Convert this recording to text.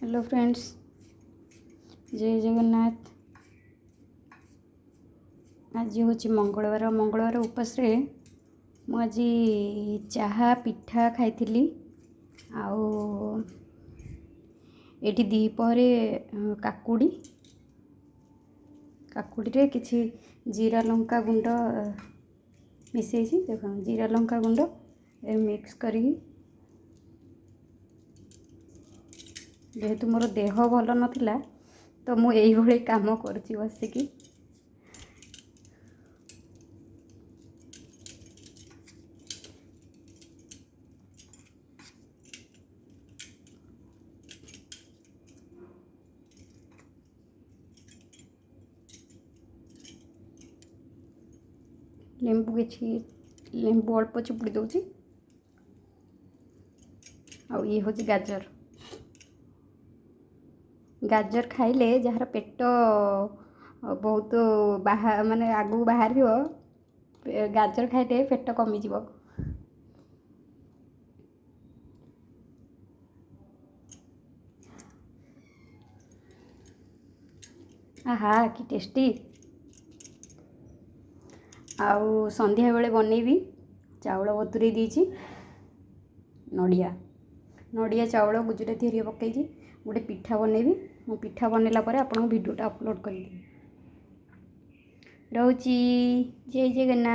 Hello friends, जय जगन्नाथ। आज हूँ मंगलवार उपास मुझे चाहा पिठा खाई आउ एटी दीपहरे काकुड़ी रे किछि जीरा लंका गुंड मिसई देख जीरा लंका गुंड मिक्स करी जेहेतु मोर देह भल नथिला तो मु एई भली काम करछि बसिकी। लेंबू अल्प चिपुड़ी दूची आ ये हूँ गाजर खाइले जार पेट बहुत माने आगू बाहर गाजर खाइले पेट कमी जीव। आहा कि टेस्टी। आउ संध्या बेले बनैबी चाउल बतुरे दीची नड़िया चाउल गुजराती हरिया पकई गोटे पिठा बनैबी। मो पिठा बनैला परे आपन वीडियोटा अपलोड कर रोची। जय जगन्नाथ।